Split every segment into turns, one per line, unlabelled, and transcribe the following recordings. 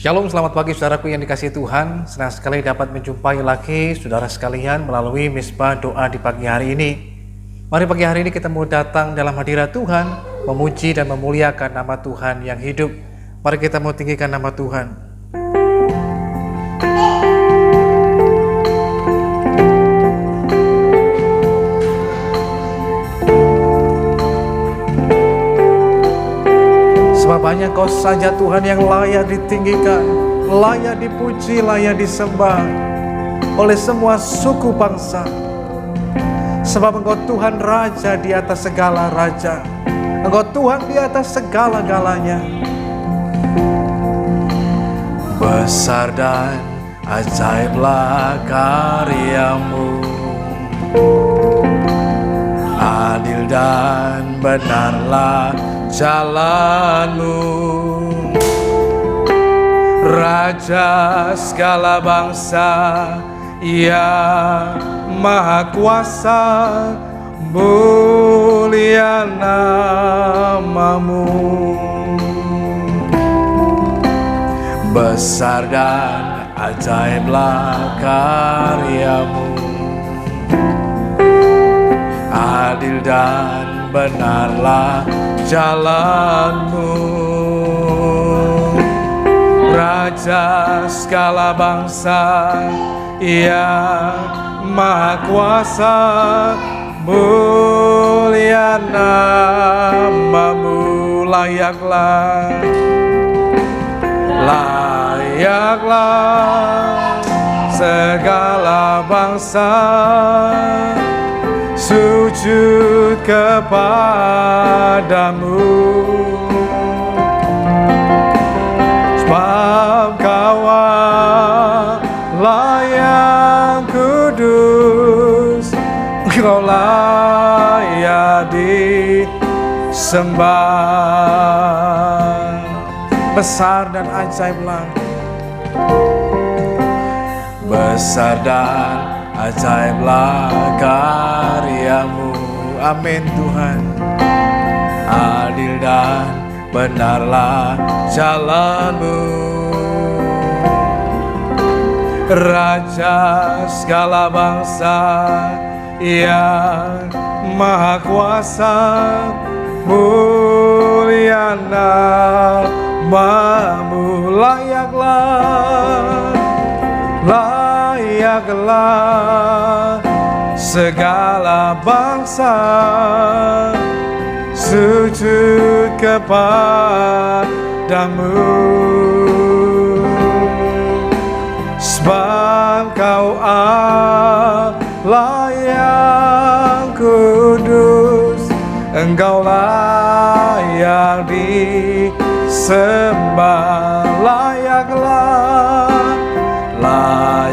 Shalom, selamat pagi saudaraku yang dikasihi Tuhan. Senang sekali dapat menjumpai lagi saudara sekalian melalui misbah doa di pagi hari ini. Mari pagi hari ini kita mau datang dalam hadirat Tuhan, memuji dan memuliakan nama Tuhan yang hidup. Mari kita mau tinggikan nama Tuhan. Sebab hanya Kau saja Tuhan yang layak ditinggikan, layak dipuji, layak disembah oleh semua suku bangsa. Sebab Engkau Tuhan Raja di atas segala raja, Engkau Tuhan di atas segala-galanya. Besar dan ajaiblah karyamu, adil dan benarlah jalanmu. Raja segala bangsa, Ya Maha Kuasa, mulia namamu. Besar dan ajaiblah karyamu, adil dan benarlah jalanmu. Raja segala bangsa, Ya Maha Kuasa, mulia namamu. Layaklah segala bangsa sujud kepadamu. Sebab Kau Allah yang kudus, Engkau layak disembah. Besar dan ajaiblah, besar dan ajaiblah karyamu. Amin Tuhan. Adil dan benarlah jalanmu. Raja segala bangsa, Yang Maha Kuasa, mulia namamu. Layaklah segala bangsa sujud kepadamu. Sebab Kau Allah yang kudus, Engkau layak disembah.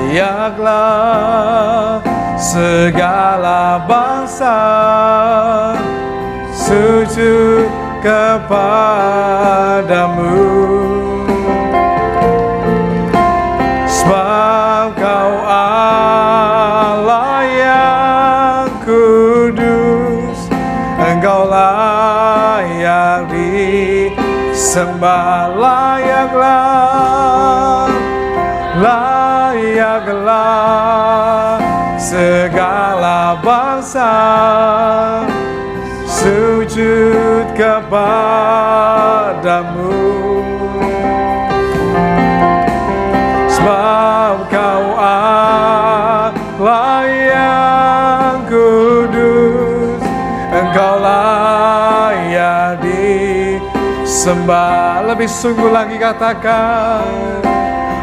Layaklah segala bangsa sujud kepadamu. Sebab Kau Allah yang kudus, Engkau layak disembah. Layaklah segala bangsa sujud kepadamu. Sebab Kau Allah yang kudus, Engkau layak disembah. Lebih sungguh lagi katakan,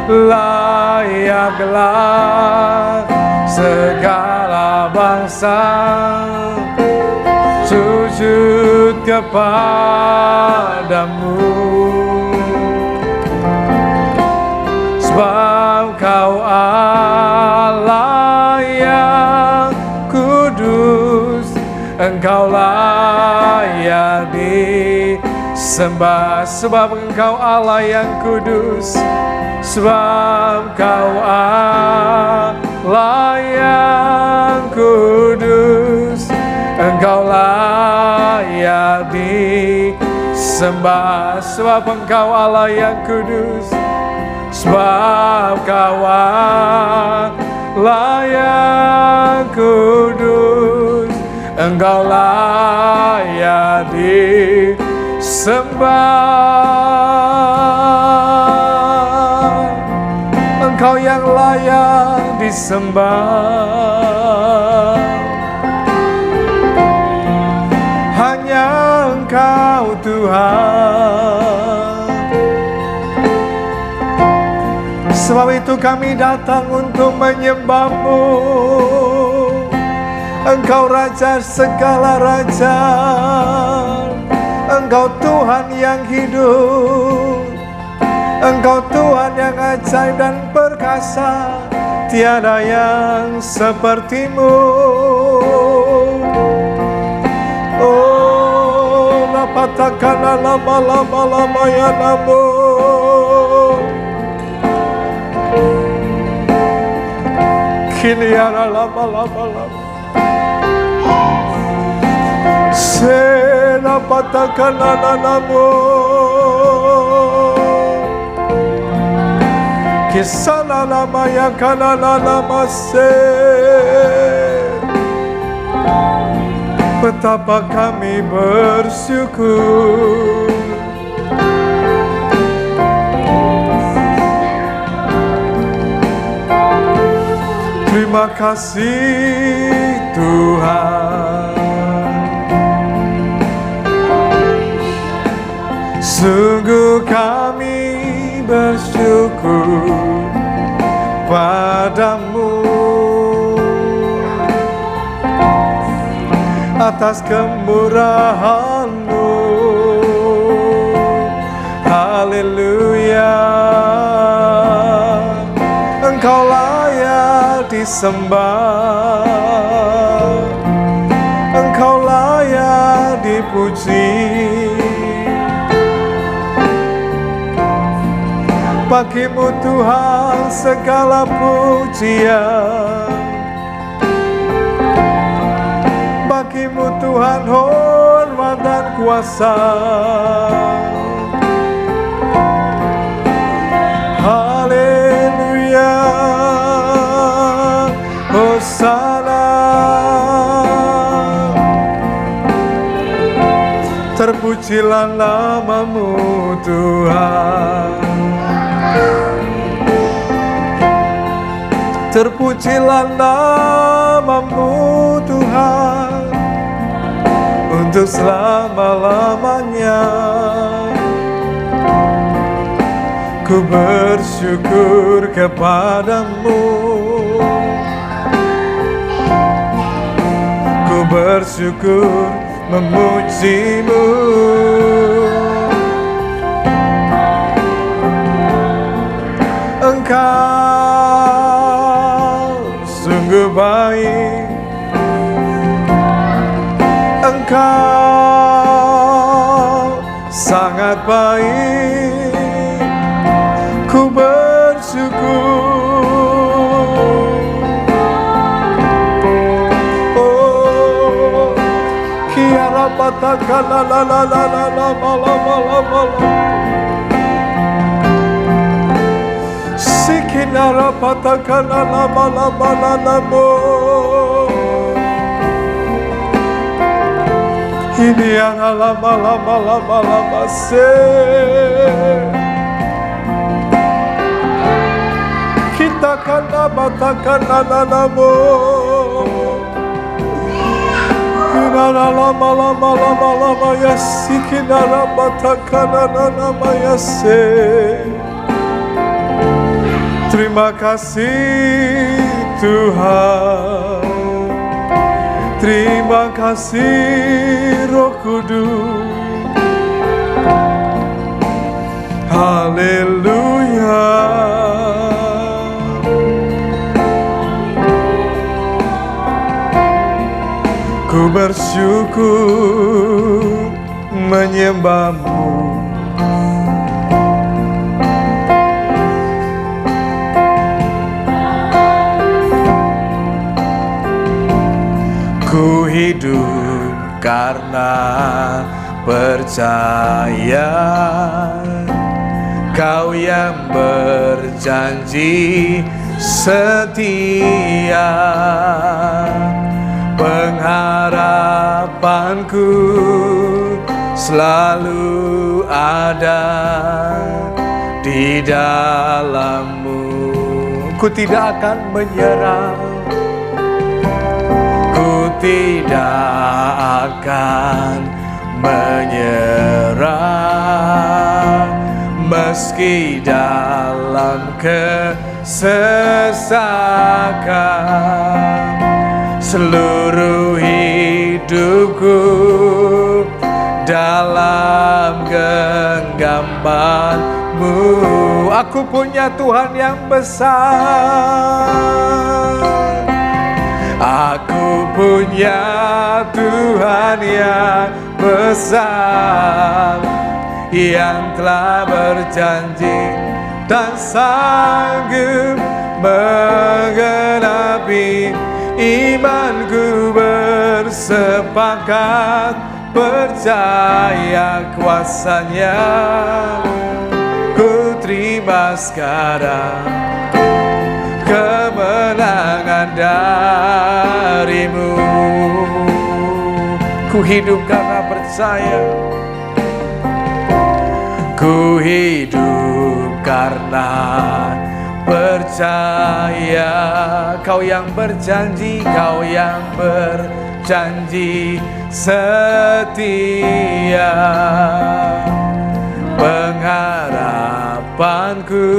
layaklah segala bangsa sujud kepadamu. Sebab Kau Allah yang kudus, Engkau layak disembah. Sebab Engkau Allah yang kudus, sebab Kau Allah yang kudus, Engkau layak disembah. Sebab Engkau Allah yang kudus, sebab Kaulah yang kudus, Engkau layak disembah, Engkau yang layak disembah. Hanya Engkau Tuhan. Sebab itu kami datang untuk menyembah-Mu. Engkau Raja segala raja, Engkau Tuhan yang hidup, Engkau Tuhan yang ajaib dan perkasa, tiada yang seperti-Mu. Oh, lapatakanlah lama-lama ya Namu. Kini ara lama-lama Senapatakanlah Namu. Kisana lama yang kanana lama se. Betapa kami bersyukur. Terima kasih Tuhan. Sungguh kami bersyukur padamu atas kemurahan-Mu. Haleluya. Engkau layak disembah, Engkau layak dipuji. Bagi-Mu Tuhan segala pujian, bagi-Mu Tuhan hormat dan kuasa. Haleluya, Hosana. Terpujilah nama-Mu Tuhan, terpujilah nama-Mu Tuhan untuk selama-lamanya. Ku bersyukur kepadamu, ku bersyukur memuji-Mu. Engkau sungguh baik, Engkau sangat baik. Ku bersyukur. Oh, kiara patakala la la la la la la la la la. Sikinara patakala la la la la la la. Ini ana la la la la la la se. Takana batakana namo, inara lama lama lama lama yasikinara batakana nama yase. Terima kasih Tuhan, terima kasih Roh Kudus. Haleluya. Ku bersyukur menyembah-Mu. Ku hidup karena percaya Kau yang berjanji setia, pengharapanku selalu ada di dalam-Mu. Ku tidak akan menyerah, ku tidak akan menyerah, meski dalam kesesakan. Seluruh hidupku dalam genggaman-Mu. Aku punya Tuhan yang besar, aku punya Tuhan yang besar, yang telah berjanji dan sanggup menggenapi. Imanku bersepakat percaya kuasa-Nya. Ku terima sekarang kemenangan dari-Mu. Ku hidup karena percaya, ku hidup karena percaya. Kau yang berjanji, Kau yang berjanji setia, pengharapanku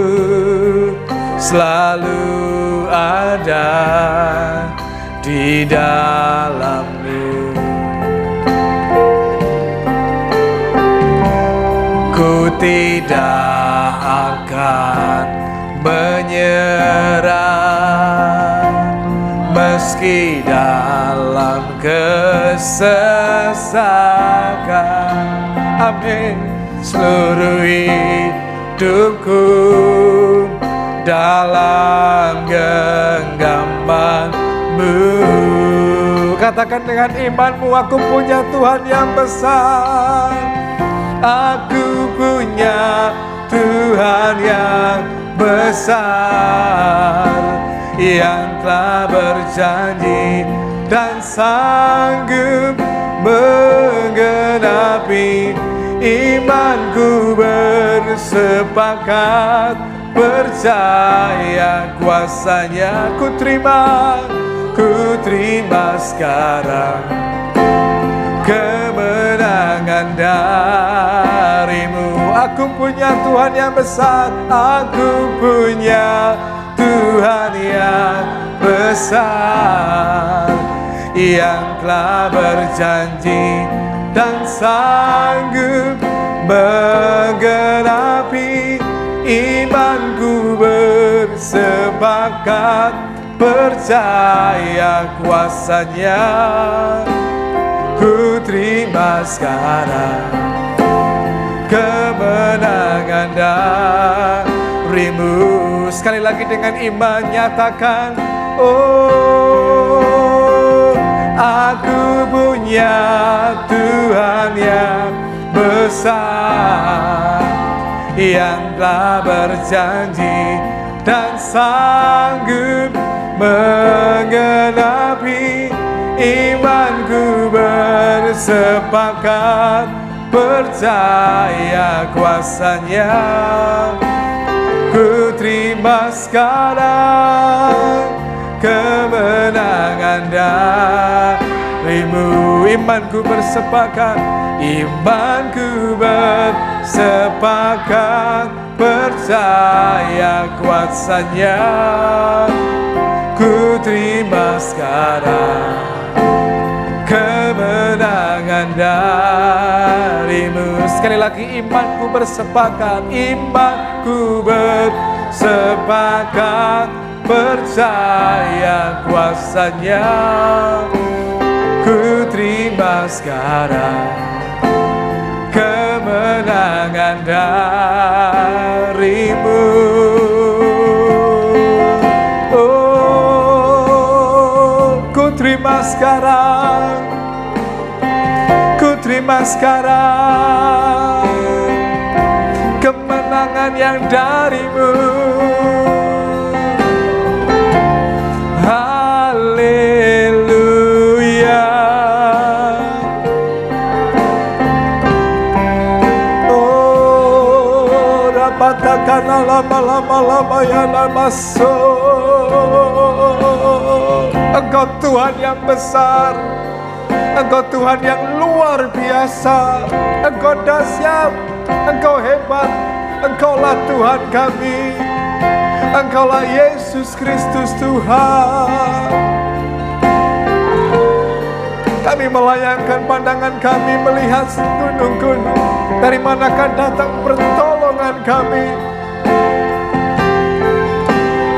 selalu ada di dalam-Mu. Ku tidak akan menyerah, meski dalam kesesakan. Amin. Seluruh hidupku dalam genggaman-Mu. Katakan dengan imanmu, aku punya Tuhan yang besar, aku punya Tuhan yang besar, yang telah berjanji dan sanggup menggenapi. Imanku bersepakat percaya kuasa-Nya. Ku terima sekarang kemenangan dari-Mu. Aku punya Tuhan yang besar, aku punya Tuhan yang besar, yang telah berjanji dan sanggup menggenapi. Imanku bersepakat percaya kuasa-Nya. Ku terima sekarang kemenangan dari-Mu. Sekali lagi dengan iman nyatakan, oh, aku punya Tuhan yang besar, yang telah berjanji dan sanggup menggenapi. Imanku bersepakat percaya kuasa-Nya. Ku terima sekarang kemenangan dari-Mu. Imanku bersepakat, imanku bersepakat percaya kuasa-Nya. Ku terima sekarang kemenangan dari-Mu. Sekali lagi, imanku bersepakat, imanku bersepakat percaya kuasa-Nya. Ku terima sekarang kemenangan dari-Mu. Oh, ku terima sekarang, ku terima sekarang kemenangan kemenangan yang darimu. Haleluya. Oh, rapatakan lama-lama ya masuk. Engkau Tuhan yang besar, Engkau Tuhan yang luar biasa, Engkau dahsyat, Engkau hebat, Engkaulah Tuhan kami, Engkaulah Yesus Kristus Tuhan. Kami melayangkan pandangan kami melihat gunung-gunung, dari manakah datang pertolongan kami?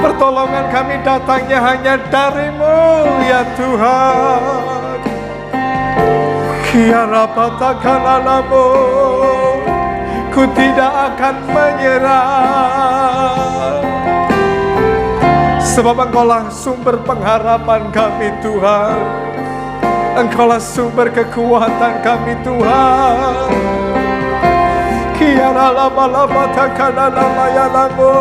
Pertolongan kami datangnya hanya dari-Mu ya Tuhan. Kiarapatakanalamu, ku tidak akan menyerah, sebab Engkaulah sumber pengharapan kami Tuhan. Engkaulah sumber kekuatan kami Tuhan. Kiaralabalabatakalalamayanamo,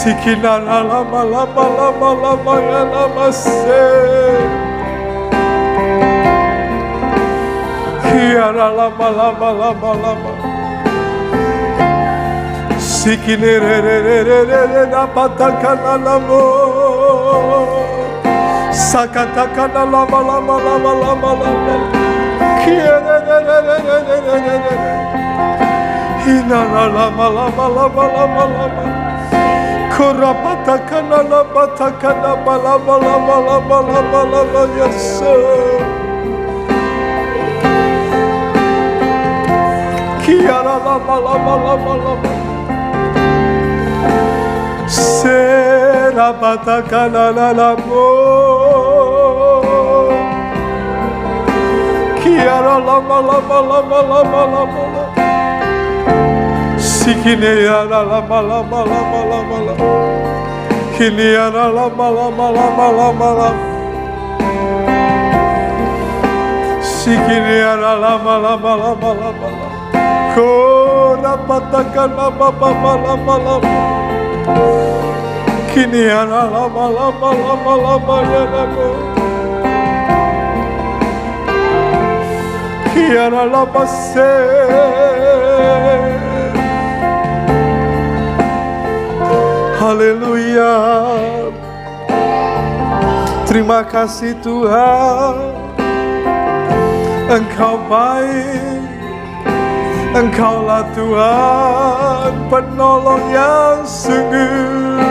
Sikinaralabalabalabalabayanamase, Kiaralabalabalaba, Sikinerererererapatakanalamo, Sakatakanalabalabalabalabalaba, Kiarerererererererere, Hinaralabalabalabalabalaba, Kurapatakanalabatakanabalabalabalabalaba, Yesus. Kiaralabalabalaba, Serapatakanalamo, Kiaralabalabalabalabalaba, Sikineyaralabalabalabalabalaba, Kineyaralabalabalabalabalaba, Sikineyaralabalabalabalabalaba, Korapatakanabalabalaba, Kineyaralabalabalabalabalaba, Kiaralabase. Haleluya. Terima kasih Tuhan, Engkau baik, Engkaulah Tuhan penolong yang sungguh.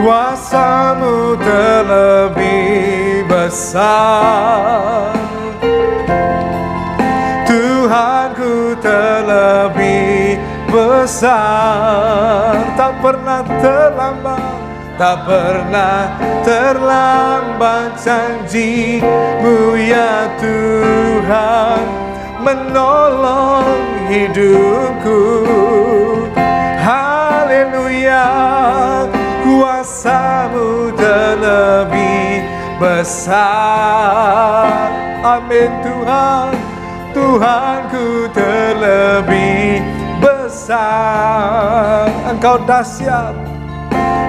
Kuasa-Mu terlebih besar, Tuhanku terlebih besar. Tak pernah terlambat, tak pernah terlambat janji-Mu ya Tuhan, menolong hidupku. Haleluya. Kuasa-Mu terlebih besar. Amin Tuhan. Tuhanku terlebih besar. Engkau dahsyat,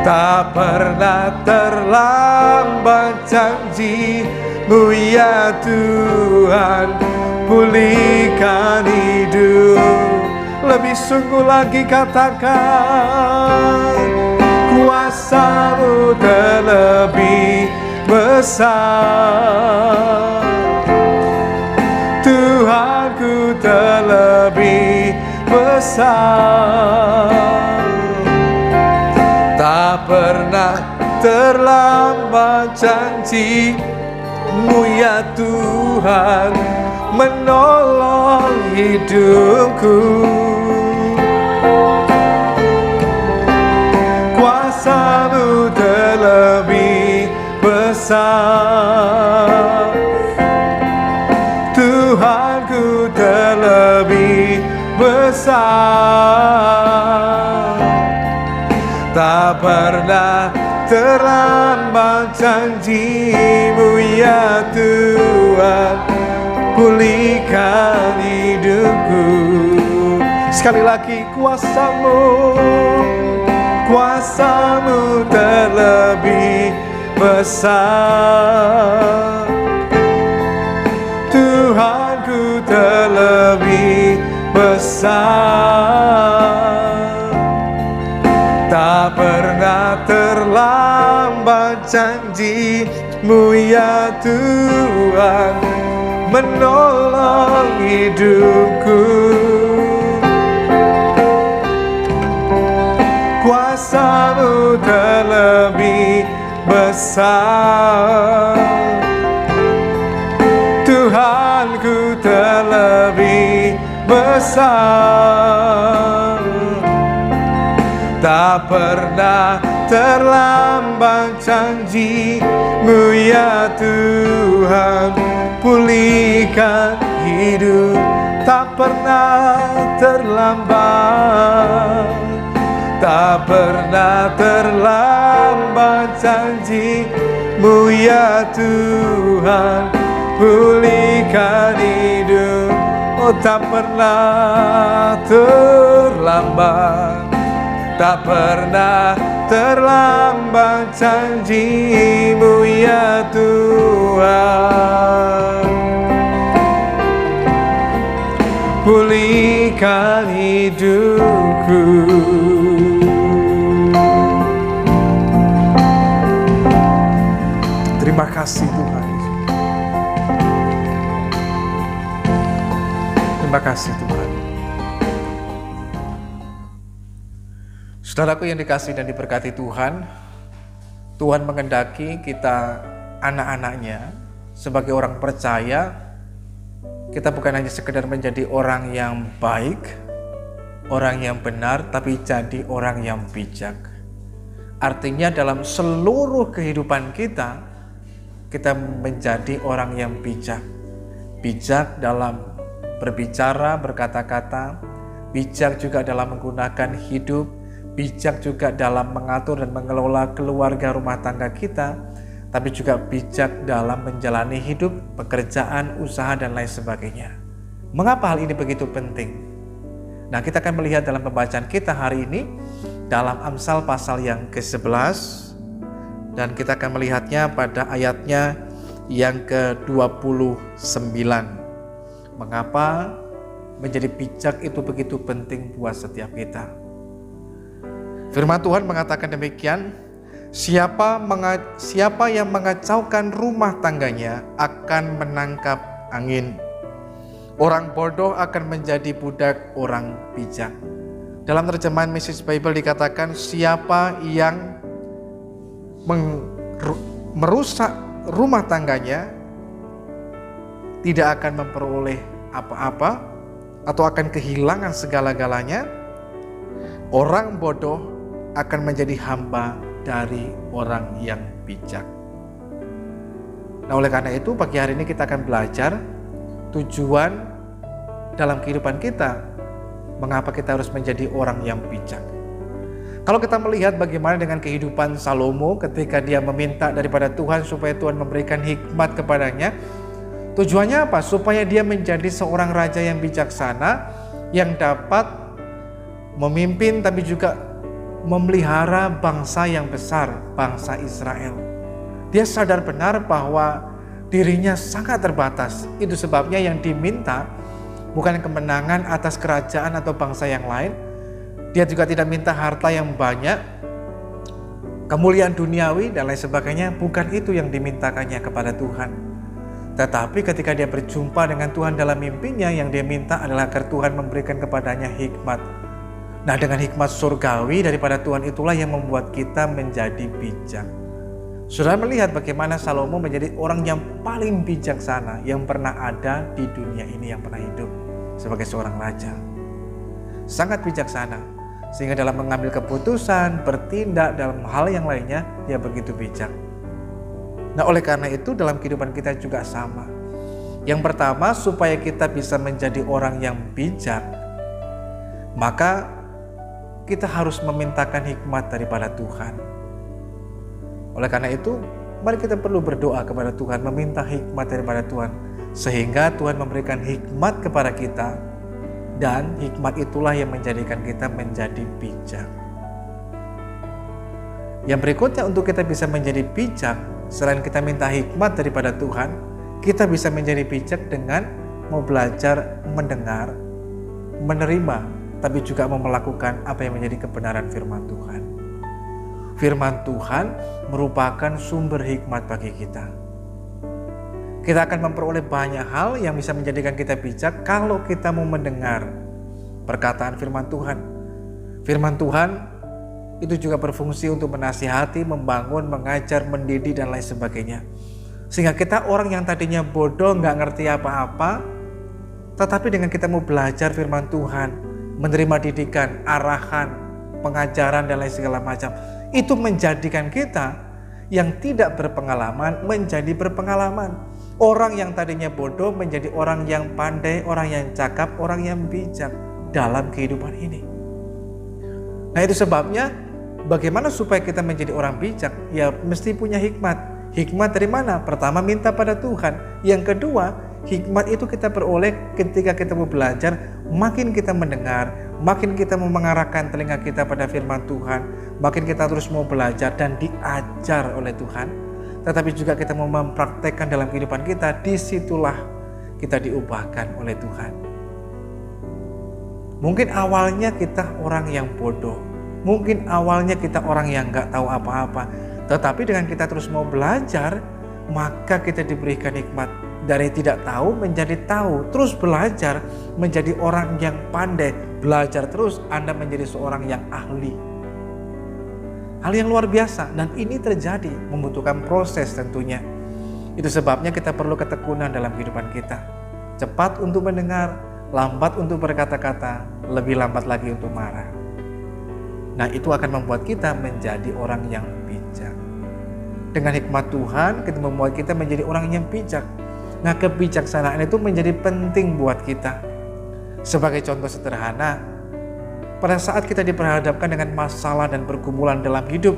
tak pernah terlambat janji-Mu ya Tuhan, pulihkan hidup. Lebih sungguh lagi katakan, kuasa-Mu terlebih besar, Tuhanku terlebih besar. Tak pernah terlambat janji-Mu ya Tuhan, menolong hidupku. Kuasa-Mu terlebih besar, Tuhanku terlebih besar. Tak pernah terlambat janji-Mu ya Tuhan, pulihkan hidupku. Sekali lagi, kuasa-Mu terlebih besar. Tuhanku terlebih besar. Tak pernah terlambat janji-Mu ya Tuhan, menolong hidupku. Kuasa-Mu terlebih besar. Tuhanku terlebih besar. Tak pernah terlambat janji-Mu ya Tuhan, pulihkan hidup. Tak pernah terlambat, tak pernah terlambat janji-Mu ya Tuhan, pulihkan hidup. Oh, tak pernah terlambat, tak pernah terlambat janji-Mu ya Tuhan, pulihkan hidupku. Terima kasih Tuhan. Terima kasih Tuhan. Saudaraku yang dikasihi dan diberkati Tuhan, Tuhan mengendaki kita anak-anaknya sebagai orang percaya, kita bukan hanya sekedar menjadi orang yang baik, orang yang benar, tapi jadi orang yang bijak. Artinya dalam seluruh kehidupan kita menjadi orang yang bijak. Bijak dalam berbicara, berkata-kata, bijak juga dalam menggunakan hidup, bijak juga dalam mengatur dan mengelola keluarga rumah tangga kita, tapi juga bijak dalam menjalani hidup, pekerjaan, usaha, dan lain sebagainya. Mengapa hal ini begitu penting? Nah, kita akan melihat dalam pembacaan kita hari ini dalam Amsal pasal yang ke-11, dan kita akan melihatnya pada ayatnya yang ke-29. Mengapa menjadi bijak itu begitu penting buat setiap kita? Firman Tuhan mengatakan demikian, siapa yang mengacaukan rumah tangganya akan menangkap angin. Orang bodoh akan menjadi budak orang bijak. Dalam terjemahan Message Bible dikatakan, siapa yang merusak rumah tangganya tidak akan memperoleh apa-apa atau akan kehilangan segala-galanya. Orang bodoh akan menjadi hamba dari orang yang bijak. Nah, oleh karena itu pagi hari ini kita akan belajar tujuan dalam kehidupan kita, mengapa kita harus menjadi orang yang bijak. Kalau kita melihat bagaimana dengan kehidupan Salomo ketika dia meminta daripada Tuhan supaya Tuhan memberikan hikmat kepadanya, tujuannya apa? Supaya dia menjadi seorang raja yang bijaksana, yang dapat memimpin tapi juga memelihara bangsa yang besar, bangsa Israel. Dia sadar benar bahwa dirinya sangat terbatas. Itu sebabnya yang diminta bukan kemenangan atas kerajaan atau bangsa yang lain. Dia juga tidak minta harta yang banyak, kemuliaan duniawi dan lain sebagainya. Bukan itu yang dimintakannya kepada Tuhan. Tetapi ketika dia berjumpa dengan Tuhan dalam mimpinya, yang dia minta adalah agar Tuhan memberikan kepadanya hikmat. Nah, dengan hikmat surgawi daripada Tuhan itulah yang membuat kita menjadi bijak. Saudara melihat bagaimana Salomo menjadi orang yang paling bijaksana yang pernah ada di dunia ini, yang pernah hidup sebagai seorang raja. Sangat bijaksana, sehingga dalam mengambil keputusan, bertindak dalam hal yang lainnya, dia begitu bijak. Nah, oleh karena itu dalam kehidupan kita juga sama. Yang pertama, supaya kita bisa menjadi orang yang bijak, maka kita harus memintakan hikmat daripada Tuhan. Oleh karena itu, mari kita perlu berdoa kepada Tuhan, meminta hikmat daripada Tuhan, sehingga Tuhan memberikan hikmat kepada kita, dan hikmat itulah yang menjadikan kita menjadi bijak. Yang berikutnya, untuk kita bisa menjadi bijak, selain kita minta hikmat daripada Tuhan, kita bisa menjadi bijak dengan mau belajar mendengar, menerima, tapi juga mau melakukan apa yang menjadi kebenaran firman Tuhan. Firman Tuhan merupakan sumber hikmat bagi kita. Kita akan memperoleh banyak hal yang bisa menjadikan kita bijak kalau kita mau mendengar perkataan firman Tuhan. Firman Tuhan itu juga berfungsi untuk menasihati, membangun, mengajar, mendidik, dan lain sebagainya. Sehingga kita orang yang tadinya bodoh, gak ngerti apa-apa, tetapi dengan kita mau belajar firman Tuhan, menerima didikan, arahan, pengajaran, dan lain segala macam, itu menjadikan kita yang tidak berpengalaman menjadi berpengalaman. Orang yang tadinya bodoh menjadi orang yang pandai, orang yang cakap, orang yang bijak dalam kehidupan ini. Nah, itu sebabnya bagaimana supaya kita menjadi orang bijak? Ya mesti punya hikmat. Hikmat dari mana? Pertama, minta pada Tuhan. Yang kedua, hikmat itu kita peroleh ketika kita mau belajar. Makin kita mendengar, makin kita mau mengarahkan telinga kita pada firman Tuhan, makin kita terus mau belajar dan diajar oleh Tuhan, tetapi juga kita mau mempraktekkan dalam kehidupan kita. Disitulah kita diubahkan oleh Tuhan. Mungkin awalnya kita orang yang bodoh, mungkin awalnya kita orang yang gak tahu apa-apa, tetapi dengan kita terus mau belajar, maka kita diberikan hikmat. Dari tidak tahu menjadi tahu, terus belajar menjadi orang yang pandai, belajar terus Anda menjadi seorang yang ahli. Hal yang luar biasa, dan ini terjadi membutuhkan proses tentunya. Itu sebabnya kita perlu ketekunan dalam kehidupan kita. Cepat untuk mendengar, lambat untuk berkata-kata, lebih lambat lagi untuk marah. Nah, itu akan membuat kita menjadi orang yang bijak. Dengan hikmat Tuhan, kita membuat kita menjadi orang yang bijak. Nah, kebijaksanaan itu menjadi penting buat kita. Sebagai contoh sederhana, pada saat kita diperhadapkan dengan masalah dan pergumulan dalam hidup,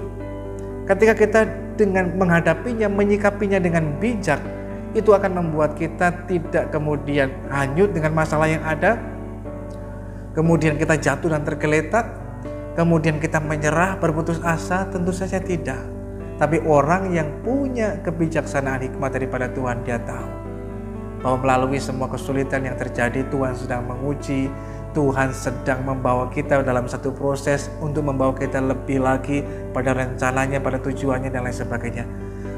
ketika kita dengan menghadapinya, menyikapinya dengan bijak, itu akan membuat kita tidak kemudian hanyut dengan masalah yang ada, kemudian kita jatuh dan tergeletak, kemudian kita menyerah, berputus asa. Tentu saja tidak. Tapi orang yang punya kebijaksanaan hikmat daripada Tuhan, dia tahu bahwa melalui semua kesulitan yang terjadi, Tuhan sedang menguji, Tuhan sedang membawa kita dalam satu proses untuk membawa kita lebih lagi pada rencananya, pada tujuannya, dan lain sebagainya.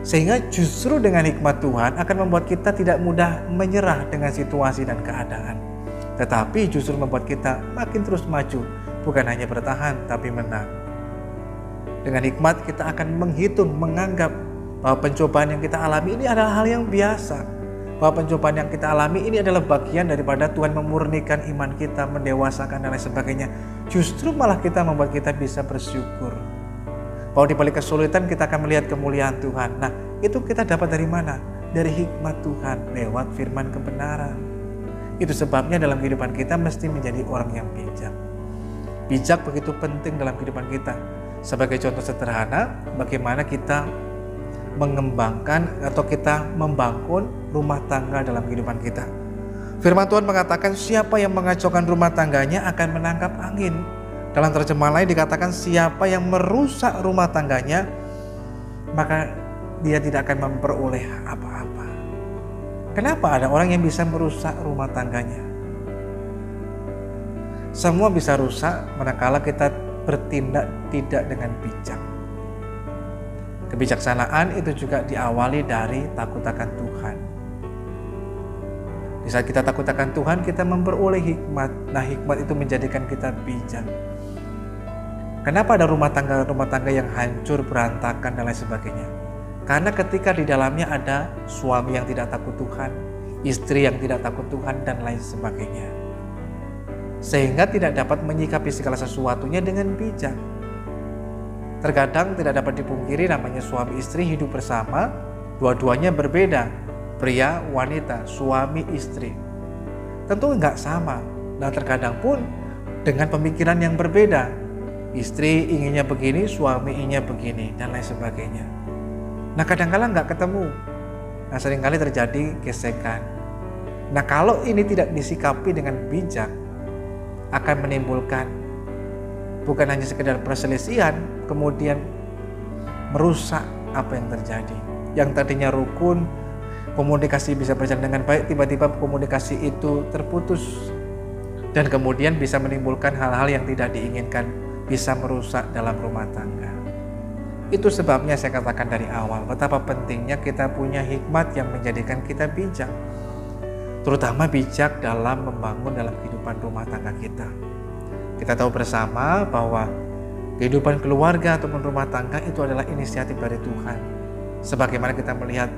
Sehingga justru dengan hikmat Tuhan akan membuat kita tidak mudah menyerah dengan situasi dan keadaan, tetapi justru membuat kita makin terus maju, bukan hanya bertahan tapi menang. Dengan hikmat kita akan menghitung, menganggap bahwa pencobaan yang kita alami ini adalah hal yang biasa, bahwa pencobaan yang kita alami ini adalah bagian daripada Tuhan memurnikan iman kita, mendewasakan, dan lain sebagainya. Justru malah kita membuat kita bisa bersyukur bahwa di balik kesulitan kita akan melihat kemuliaan Tuhan. Nah, itu kita dapat dari mana? Dari hikmat Tuhan lewat firman kebenaran. Itu sebabnya dalam kehidupan kita mesti menjadi orang yang bijak. Bijak begitu penting dalam kehidupan kita. Sebagai contoh sederhana, bagaimana kita mengembangkan atau kita membangun rumah tangga dalam kehidupan kita. Firman Tuhan mengatakan siapa yang mengacaukan rumah tangganya akan menangkap angin. Dalam terjemahan lain dikatakan siapa yang merusak rumah tangganya maka dia tidak akan memperoleh apa-apa. Kenapa ada orang yang bisa merusak rumah tangganya? Semua bisa rusak manakala kita bertindak tidak dengan bijak. Kebijaksanaan itu juga diawali dari takut akan Tuhan. Di saat kita takut akan Tuhan, kita memperoleh hikmat. Nah, hikmat itu menjadikan kita bijak. Kenapa ada rumah tangga yang hancur, berantakan, dan lain sebagainya? Karena ketika di dalamnya ada suami yang tidak takut Tuhan, istri yang tidak takut Tuhan, dan lain sebagainya. Sehingga tidak dapat menyikapi segala sesuatunya dengan bijak. Terkadang tidak dapat dipungkiri namanya suami istri hidup bersama, dua-duanya berbeda, pria, wanita, suami, istri. Tentu enggak sama, dan terkadang pun dengan pemikiran yang berbeda. Istri inginnya begini, suami inginnya begini, dan lain sebagainya. Nah kadang-kala nggak ketemu. Nah seringkali terjadi gesekan. Nah kalau ini tidak disikapi dengan bijak, akan menimbulkan bukan hanya sekedar perselisihan, kemudian merusak apa yang terjadi. Yang tadinya rukun, komunikasi bisa berjalan dengan baik, tiba-tiba komunikasi itu terputus. Dan kemudian bisa menimbulkan hal-hal yang tidak diinginkan, bisa merusak dalam rumah tangga. Itu sebabnya saya katakan dari awal, betapa pentingnya kita punya hikmat yang menjadikan kita bijak. Terutama bijak dalam membangun dalam kehidupan rumah tangga kita. Kita tahu bersama bahwa kehidupan keluarga ataupun rumah tangga itu adalah inisiatif dari Tuhan. Sebagaimana kita melihat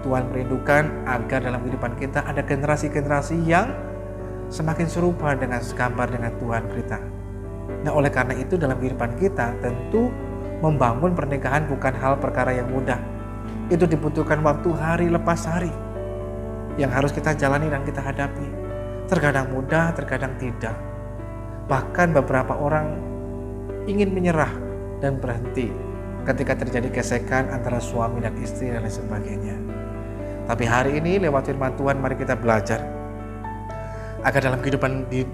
Tuhan merindukan agar dalam kehidupan kita ada generasi-generasi yang semakin serupa dengan segambar dengan Tuhan kita. Nah oleh karena itu dalam kehidupan kita tentu membangun pernikahan bukan hal perkara yang mudah. Itu dibutuhkan waktu hari lepas hari yang harus kita jalani dan kita hadapi. Terkadang mudah, terkadang tidak. Bahkan beberapa orang ingin menyerah dan berhenti ketika terjadi gesekan antara suami dan istri dan lain sebagainya. Tapi hari ini lewat firman Tuhan mari kita belajar agar dalam kehidupan di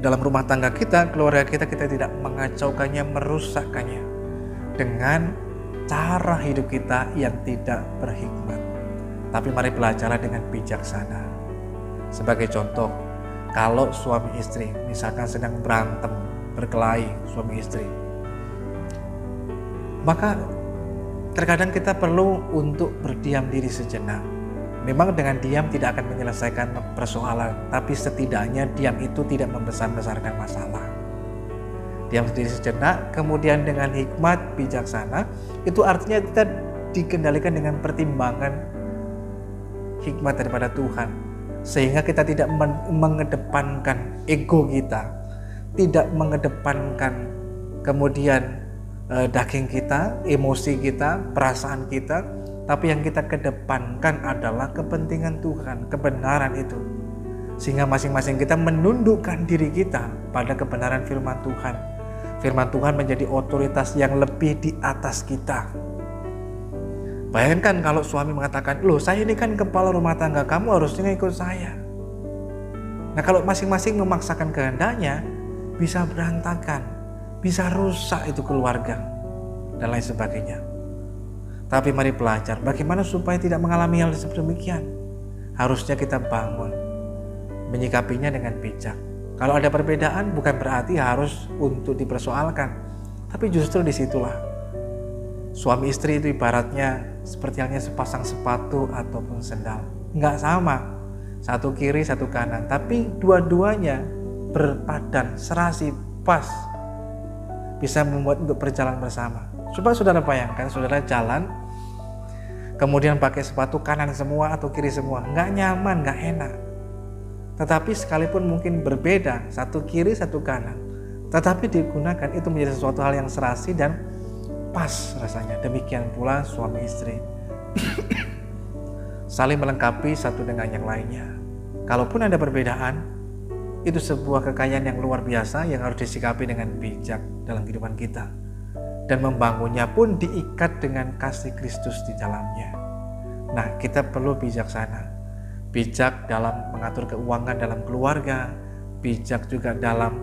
dalam rumah tangga kita, keluarga kita tidak mengacaukannya, merusakkannya dengan cara hidup kita yang tidak berhikmat. Tapi mari belajarlah dengan bijaksana. Sebagai contoh, kalau suami istri misalkan sedang berantem, berkelahi suami istri, maka terkadang kita perlu untuk berdiam diri sejenak. Memang dengan diam tidak akan menyelesaikan persoalan, tapi setidaknya diam itu tidak membesar-besarkan masalah. Diam diri sejenak, kemudian dengan hikmat bijaksana, itu artinya kita dikendalikan dengan pertimbangan hikmat daripada Tuhan. Sehingga kita tidak mengedepankan ego kita, tidak mengedepankan kemudian daging kita, emosi kita, perasaan kita, tapi yang kita kedepankan adalah kepentingan Tuhan, kebenaran itu. Sehingga masing-masing kita menundukkan diri kita pada kebenaran firman Tuhan. Firman Tuhan menjadi otoritas yang lebih di atas kita. Bayangkan kalau suami mengatakan, loh saya ini kan kepala rumah tangga, kamu harusnya ikut saya. Nah kalau masing-masing memaksakan kehendaknya, bisa berantakan, bisa rusak itu keluarga, dan lain sebagainya. Tapi mari belajar bagaimana supaya tidak mengalami hal seperti demikian. Harusnya kita bangun, menyikapinya dengan bijak. Kalau ada perbedaan bukan berarti harus untuk dipersoalkan, tapi justru disitulah suami istri itu ibaratnya seperti halnya sepasang sepatu ataupun sendal. Enggak sama, satu kiri satu kanan, tapi dua-duanya berpadan, serasi, pas, bisa membuat untuk berjalan bersama. Coba saudara bayangkan, saudara jalan kemudian pakai sepatu kanan semua atau kiri semua, nggak nyaman, nggak enak. Tetapi sekalipun mungkin berbeda, satu kiri satu kanan, tetapi digunakan itu menjadi sesuatu hal yang serasi dan pas rasanya. Demikian pula suami istri saling melengkapi satu dengan yang lainnya. Kalaupun ada perbedaan, itu sebuah kekayaan yang luar biasa yang harus disikapi dengan bijak dalam kehidupan kita. Dan membangunnya pun diikat dengan kasih Kristus di dalamnya. Nah, kita perlu bijaksana. Bijak dalam mengatur keuangan dalam keluarga, bijak juga dalam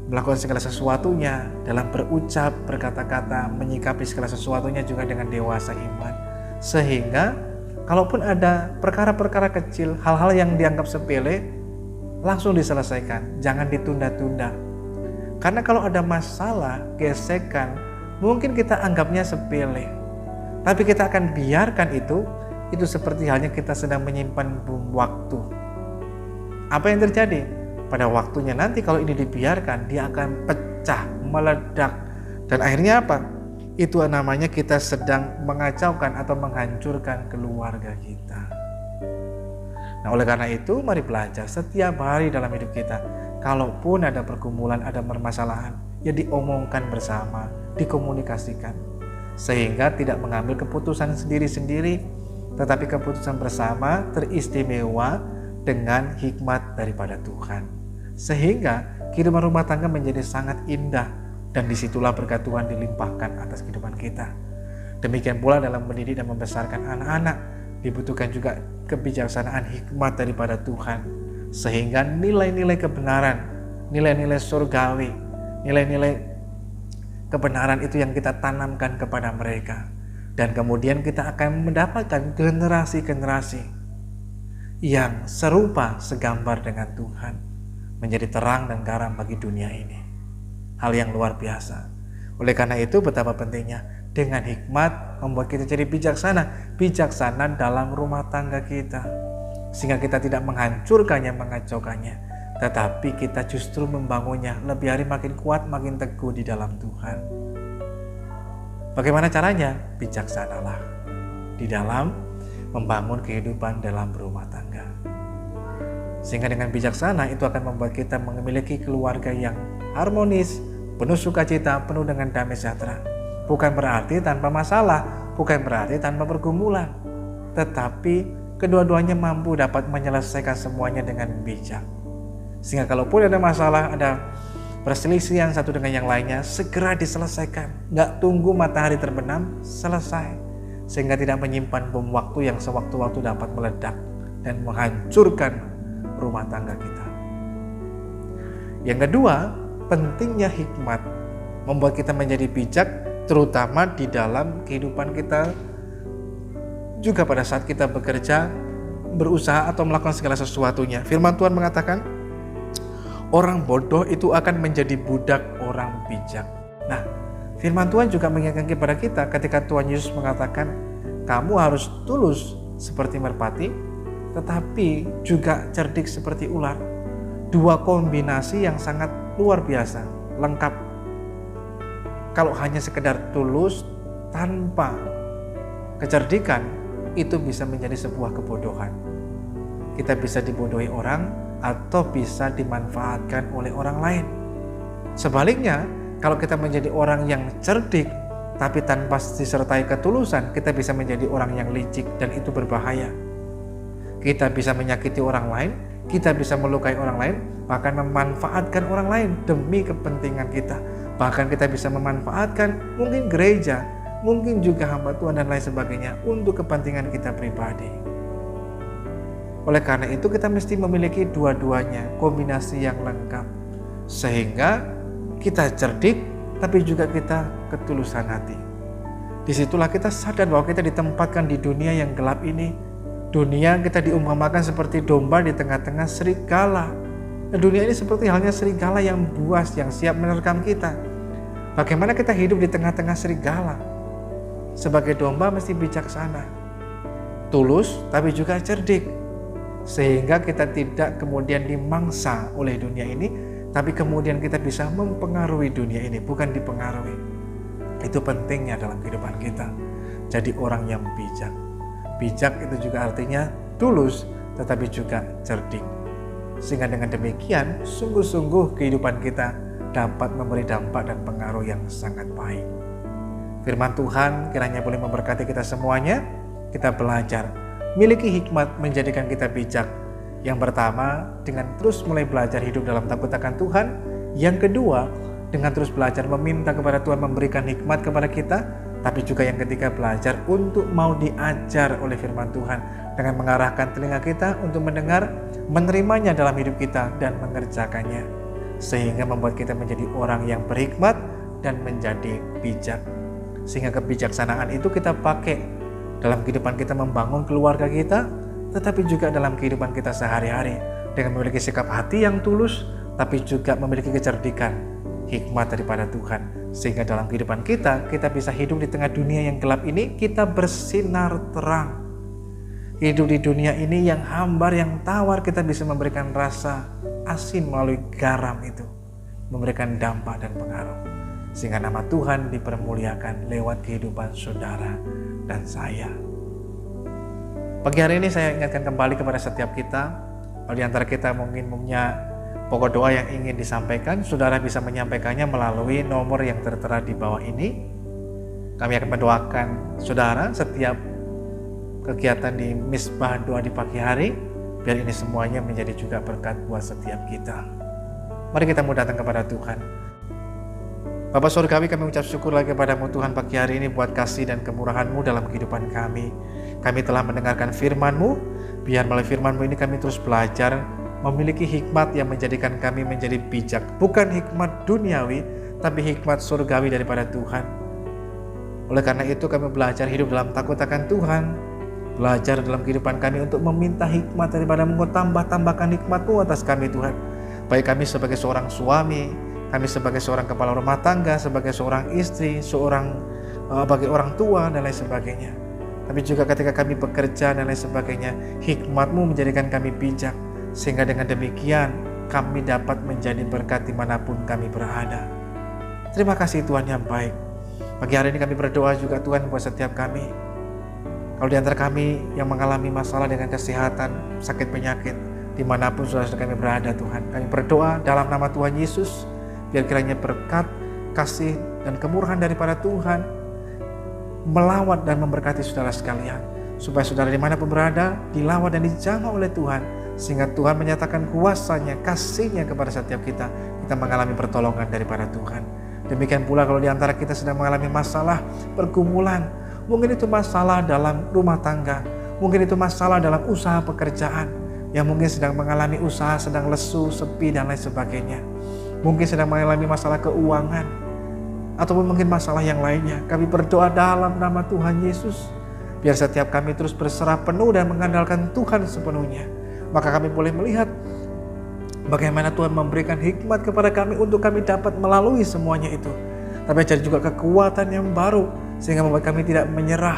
melakukan segala sesuatunya, dalam berucap, berkata-kata, menyikapi segala sesuatunya juga dengan dewasa iman. Sehingga kalaupun ada perkara-perkara kecil, hal-hal yang dianggap sepele, langsung diselesaikan, jangan ditunda-tunda. Karena kalau ada masalah, gesekan, mungkin kita anggapnya sepele. Tapi kita akan biarkan itu seperti halnya kita sedang menyimpan bom waktu. Apa yang terjadi? Pada waktunya nanti kalau ini dibiarkan, dia akan pecah, meledak. Dan akhirnya apa? Itu namanya kita sedang mengacaukan atau menghancurkan keluarga kita. Nah oleh karena itu, mari belajar setiap hari dalam hidup kita. Kalaupun ada pergumulan, ada permasalahan, ya diomongkan bersama, dikomunikasikan. Sehingga tidak mengambil keputusan sendiri-sendiri, tetapi keputusan bersama teristimewa dengan hikmat daripada Tuhan. Sehingga kehidupan rumah tangga menjadi sangat indah, dan disitulah berkat Tuhan dilimpahkan atas kehidupan kita. Demikian pula dalam mendidik dan membesarkan anak-anak dibutuhkan juga kebijaksanaan hikmat daripada Tuhan, sehingga nilai-nilai kebenaran, nilai-nilai surgawi, nilai-nilai kebenaran itu yang kita tanamkan kepada mereka. Dan kemudian kita akan mendapatkan generasi-generasi yang serupa segambar dengan Tuhan, menjadi terang dan garam bagi dunia ini. Hal yang luar biasa. Oleh karena itu betapa pentingnya dengan hikmat membuat kita jadi bijaksana dalam rumah tangga kita, sehingga kita tidak menghancurkannya, mengacaukannya, tetapi kita justru membangunnya lebih hari makin kuat, makin teguh di dalam Tuhan. Bagaimana caranya? Bijaksanalah di dalam membangun kehidupan dalam rumah tangga, sehingga dengan bijaksana itu akan membuat kita memiliki keluarga yang harmonis, penuh sukacita, penuh dengan damai sejahtera. Bukan berarti tanpa masalah, bukan berarti tanpa pergumulan, tetapi kedua-duanya mampu dapat menyelesaikan semuanya dengan bijak. Sehingga kalaupun ada masalah, ada perselisihan satu dengan yang lainnya, segera diselesaikan. Nggak tunggu matahari terbenam, selesai. Sehingga tidak menyimpan bom waktu yang sewaktu-waktu dapat meledak dan menghancurkan rumah tangga kita. Yang kedua, pentingnya hikmat membuat kita menjadi bijak, terutama di dalam kehidupan kita, juga pada saat kita bekerja, berusaha atau melakukan segala sesuatunya. Firman Tuhan mengatakan, orang bodoh itu akan menjadi budak orang bijak. Nah, firman Tuhan juga mengingatkan kepada kita ketika Tuhan Yesus mengatakan, kamu harus tulus seperti merpati, tetapi juga cerdik seperti ular. Dua kombinasi yang sangat luar biasa, lengkap. Kalau hanya sekedar tulus tanpa kecerdikan, itu bisa menjadi sebuah kebodohan. Kita bisa dibodohi orang atau bisa dimanfaatkan oleh orang lain. Sebaliknya, kalau kita menjadi orang yang cerdik tapi tanpa disertai ketulusan, kita bisa menjadi orang yang licik dan itu berbahaya. Kita bisa menyakiti orang lain, kita bisa melukai orang lain, bahkan memanfaatkan orang lain demi kepentingan kita. Bahkan kita bisa memanfaatkan mungkin gereja, mungkin juga hamba Tuhan dan lain sebagainya untuk kepentingan kita pribadi. Oleh karena itu kita mesti memiliki dua-duanya, kombinasi yang lengkap. Sehingga kita cerdik, tapi juga kita ketulusan hati. Disitulah kita sadar bahwa kita ditempatkan di dunia yang gelap ini. Dunia kita diumpamakan seperti domba di tengah-tengah serigala. Nah, dunia ini seperti halnya serigala yang buas, yang siap menerkam kita. Bagaimana kita hidup di tengah-tengah serigala? Sebagai domba mesti bijaksana, tulus tapi juga cerdik, sehingga kita tidak kemudian dimangsa oleh dunia ini, tapi kemudian kita bisa mempengaruhi dunia ini, bukan dipengaruhi. Itu pentingnya dalam kehidupan kita. Jadi orang yang bijak. Bijak itu juga artinya tulus tetapi juga cerdik. Sehingga dengan demikian sungguh-sungguh kehidupan kita dapat memberi dampak dan pengaruh yang sangat baik. Firman Tuhan kiranya boleh memberkati kita semuanya. Kita belajar miliki hikmat menjadikan kita bijak. Yang pertama, dengan terus mulai belajar hidup dalam takut akan Tuhan. Yang kedua, dengan terus belajar meminta kepada Tuhan memberikan hikmat kepada kita. Tapi juga yang ketiga, belajar untuk mau diajar oleh firman Tuhan dengan mengarahkan telinga kita untuk mendengar, menerimanya dalam hidup kita dan mengerjakannya, sehingga membuat kita menjadi orang yang berhikmat dan menjadi bijak. Sehingga kebijaksanaan itu kita pakai dalam kehidupan kita membangun keluarga kita, tetapi juga dalam kehidupan kita sehari-hari dengan memiliki sikap hati yang tulus, tapi juga memiliki kecerdikan, hikmat daripada Tuhan. Sehingga dalam kehidupan kita bisa hidup di tengah dunia yang gelap ini, kita bersinar terang. Hidup di dunia ini yang hambar, yang tawar, kita bisa memberikan rasa asin melalui garam itu, memberikan dampak dan pengaruh. Sehingga nama Tuhan dipermuliakan lewat kehidupan saudara dan saya. Pagi hari ini saya ingatkan kembali kepada setiap kita, kalau di antara kita mungkin punya pokok doa yang ingin disampaikan, saudara bisa menyampaikannya melalui nomor yang tertera di bawah ini. Kami akan mendoakan saudara setiap kegiatan di Misbah Doa di pagi hari, biar ini semuanya menjadi juga berkat buat setiap kita. Mari kita mau datang kepada Tuhan. Bapa Surgawi, kami ucap syukur lagi kepadamu Tuhan pagi hari ini buat kasih dan kemurahan-Mu dalam kehidupan kami. Kami telah mendengarkan firman-Mu, biar melalui firman-Mu ini kami terus belajar memiliki hikmat yang menjadikan kami menjadi bijak. Bukan hikmat duniawi, tapi hikmat surgawi daripada Tuhan. Oleh karena itu kami belajar hidup dalam takut akan Tuhan, belajar dalam kehidupan kami untuk meminta hikmat daripada-Mu. Tambahkan hikmat-Mu atas kami Tuhan. Baik kami sebagai seorang suami, kami sebagai seorang kepala rumah tangga, sebagai seorang istri, bagi orang tua dan lain sebagainya. Tapi juga ketika kami bekerja dan lain sebagainya, hikmat-Mu menjadikan kami bijak, sehingga dengan demikian kami dapat menjadi berkat dimanapun kami berada. Terima kasih Tuhan yang baik. Pagi hari ini kami berdoa juga Tuhan buat setiap kami. Kalau di antara kami yang mengalami masalah dengan kesehatan, sakit penyakit, dimanapun saudara-saudara kami berada Tuhan, kami berdoa dalam nama Tuhan Yesus, biar kiranya berkat, kasih, dan kemurahan daripada Tuhan melawat dan memberkati saudara sekalian. Supaya saudara dimanapun berada, dilawat dan dijamah oleh Tuhan. Sehingga Tuhan menyatakan kuasa-Nya, kasih-Nya kepada setiap kita. Kita mengalami pertolongan daripada Tuhan. Demikian pula kalau di antara kita sedang mengalami masalah, pergumulan. Mungkin itu masalah dalam rumah tangga. Mungkin itu masalah dalam usaha pekerjaan. Yang mungkin sedang mengalami usaha, sedang lesu, sepi, dan lain sebagainya. Mungkin sedang mengalami masalah keuangan, ataupun mungkin masalah yang lainnya. Kami berdoa dalam nama Tuhan Yesus, biar setiap kami terus berserah penuh dan mengandalkan Tuhan sepenuhnya. Maka kami boleh melihat bagaimana Tuhan memberikan hikmat kepada kami untuk kami dapat melalui semuanya itu. Tapi jadi juga kekuatan yang baru, sehingga membuat kami tidak menyerah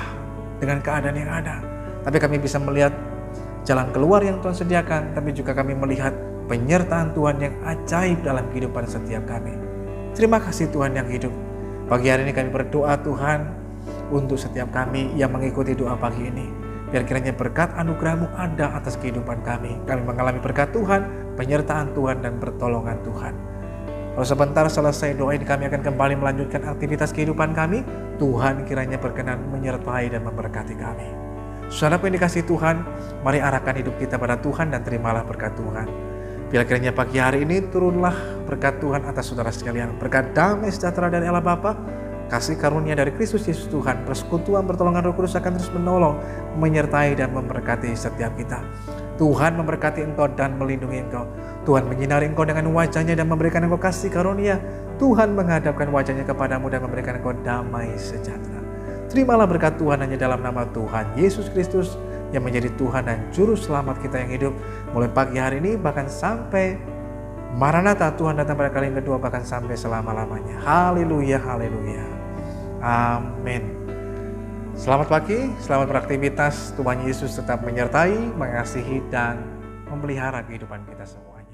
dengan keadaan yang ada. Tapi kami bisa melihat jalan keluar yang Tuhan sediakan, tapi juga kami melihat penyertaan Tuhan yang ajaib dalam kehidupan setiap kami. Terima kasih Tuhan yang hidup. Pagi hari ini kami berdoa Tuhan untuk setiap kami yang mengikuti doa pagi ini. Biar kiranya berkat anugerah-Mu ada atas kehidupan kami. Kami mengalami berkat Tuhan, penyertaan Tuhan, dan pertolongan Tuhan. Kalau sebentar selesai doa ini kami akan kembali melanjutkan aktivitas kehidupan kami. Tuhan kiranya berkenan menyertai dan memberkati kami. Saudara yang dikasihi Tuhan, mari arahkan hidup kita pada Tuhan dan terimalah berkat Tuhan. Bila kiranya pagi hari ini turunlah berkat Tuhan atas saudara sekalian. Berkat damai sejahtera dari Allah Bapa, kasih karunia dari Kristus Yesus Tuhan, persekutuan pertolongan Roh Kudus akan terus menolong, menyertai dan memberkati setiap kita. Tuhan memberkati engkau dan melindungi engkau. Tuhan menyinari engkau dengan wajah-Nya dan memberikan engkau kasih karunia. Tuhan menghadapkan wajah-Nya kepadamu dan memberikan engkau damai sejahtera. Terimalah berkat Tuhan hanya dalam nama Tuhan Yesus Kristus, yang menjadi Tuhan dan Juru Selamat kita yang hidup mulai pagi hari ini bahkan sampai Maranatha, Tuhan datang pada kali yang kedua, bahkan sampai selama-lamanya. Haleluya, haleluya. Amin. Selamat pagi, selamat beraktivitas. Tuhan Yesus tetap menyertai, mengasihi, dan memelihara kehidupan kita semuanya.